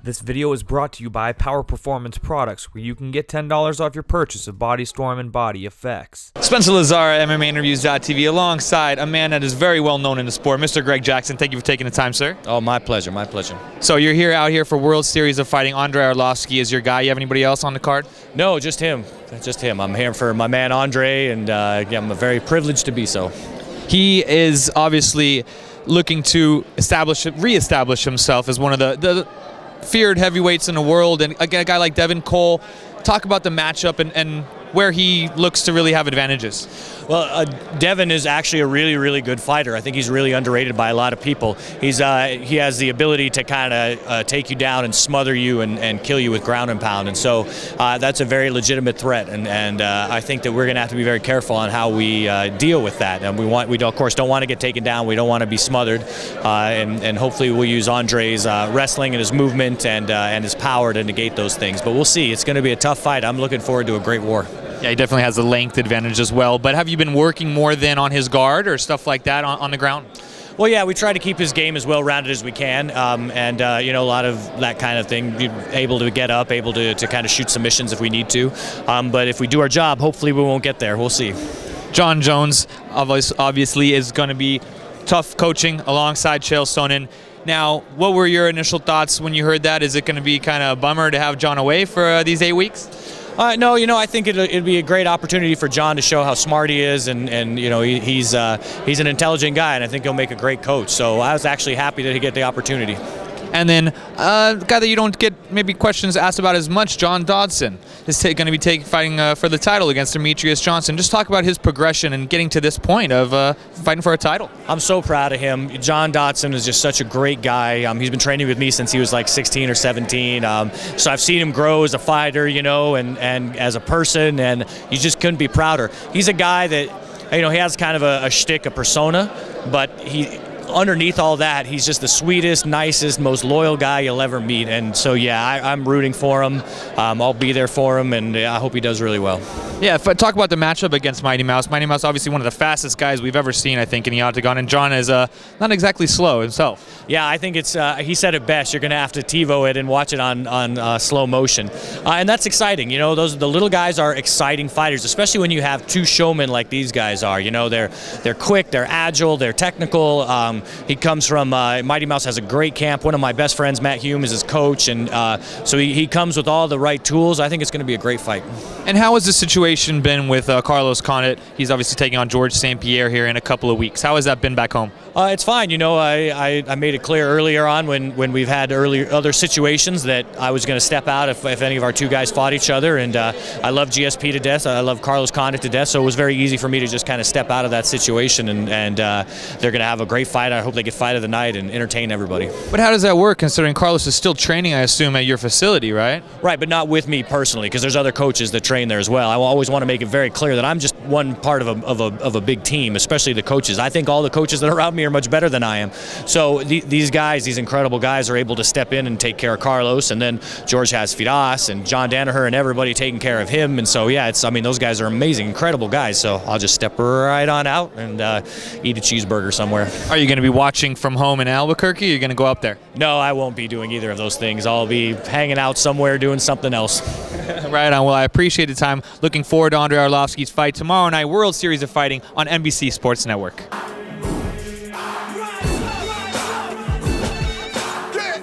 This video is brought to you by Power Performance Products, where you can get $10 off your purchase of Body Storm and Body Effects. Spencer Lazar, MMAinterviews.tv, alongside a man that is very well known in the sport, Mr. Greg Jackson. Thank you for taking the time, sir. Oh, my pleasure, my pleasure. So you're out here for World Series of Fighting. Andre Arlovski is your guy. You have anybody else on the card? No, just him. Just him. I'm here for my man Andre, and yeah, I'm very privileged to be so. He is obviously looking to re-establish himself as one of the feared heavyweights in the world, and again, a guy like Devin Cole. Talk about the matchup and where he looks to really have advantages. Well, Devin is actually a really, really good fighter. I think he's really underrated by a lot of people. He has the ability to kind of take you down and smother you and kill you with ground and pound, and so that's a very legitimate threat. And I think that we're going to have to be very careful on how we deal with that. And we of course don't want to get taken down. We don't want to be smothered. And hopefully we'll use Andre's wrestling and his movement and his power to negate those things. But we'll see. It's going to be a tough fight. I'm looking forward to a great war. Yeah, he definitely has a length advantage as well. But have you been working more than on his guard or stuff like that on the ground? Well, yeah, we try to keep his game as well-rounded as we can, you know, a lot of that kind of thing, able to get up, able to kind of shoot submissions if we need to. But if we do our job, hopefully we won't get there. We'll see. Jon Jones obviously is going to be tough coaching alongside Chael Sonnen. Now, what were your initial thoughts when you heard that? Is it going to be kind of a bummer to have Jon away for these 8 weeks? No, you know, I think it'd be a great opportunity for Jon to show how smart he is, and you know, he's an intelligent guy, and I think he'll make a great coach. So I was actually happy that he get the opportunity. And then a guy that you don't get maybe questions asked about as much, John Dodson, is going to be fighting for the title against Demetrius Johnson. Just talk about his progression and getting to this point of fighting for a title. I'm so proud of him. John Dodson is just such a great guy. He's been training with me since he was like 16 or 17. So I've seen him grow as a fighter, you know, and as a person, and you just couldn't be prouder. He's a guy that, you know, he has kind of a shtick, a persona, but underneath all that, he's just the sweetest, nicest, most loyal guy you'll ever meet. And so, yeah, I'm rooting for him. I'll be there for him, and I hope he does really well. Yeah, talk about the matchup against Mighty Mouse. Mighty Mouse, obviously one of the fastest guys we've ever seen, I think, in the octagon, and Jon is not exactly slow himself. Yeah, I think it's, he said it best, you're going to have to TiVo it and watch it on slow motion. And that's exciting. You know, the little guys are exciting fighters, especially when you have two showmen like these guys are. You know, they're quick, they're agile, they're technical. He comes from, Mighty Mouse has a great camp. One of my best friends, Matt Hume, is his coach, and so he comes with all the right tools. I think it's going to be a great fight. And how has the situation been with Carlos Condit? He's obviously taking on George St. Pierre here in a couple of weeks. How has that been back home? It's fine. You know, I made it clear earlier on when we've had other situations that I was going to step out if any of our two guys fought each other, and I love GSP to death. I love Carlos Condit to death, so it was very easy for me to just kind of step out of that situation, and they're going to have a great fight. I hope they get fight of the night and entertain everybody. But how does that work, considering Carlos is still training, I assume, at your facility, right? Right, but not with me personally, because there's other coaches that train there as well. I always want to make it very clear that I'm just one part of a big team, especially the coaches. I think all the coaches that are around me are much better than I am. So these guys, these incredible guys, are able to step in and take care of Carlos, and then George has Firas and John Danaher and everybody taking care of him. And so, yeah, I mean, those guys are amazing, incredible guys. So I'll just step right on out and eat a cheeseburger somewhere. Are you going to be watching from home in Albuquerque, or are you going to go up there? No, I won't be doing either of those things. I'll be hanging out somewhere doing something else. Right on. Well, I appreciate the time. Looking forward to Andre Arlovski's fight tomorrow night, World Series of Fighting on NBC Sports Network.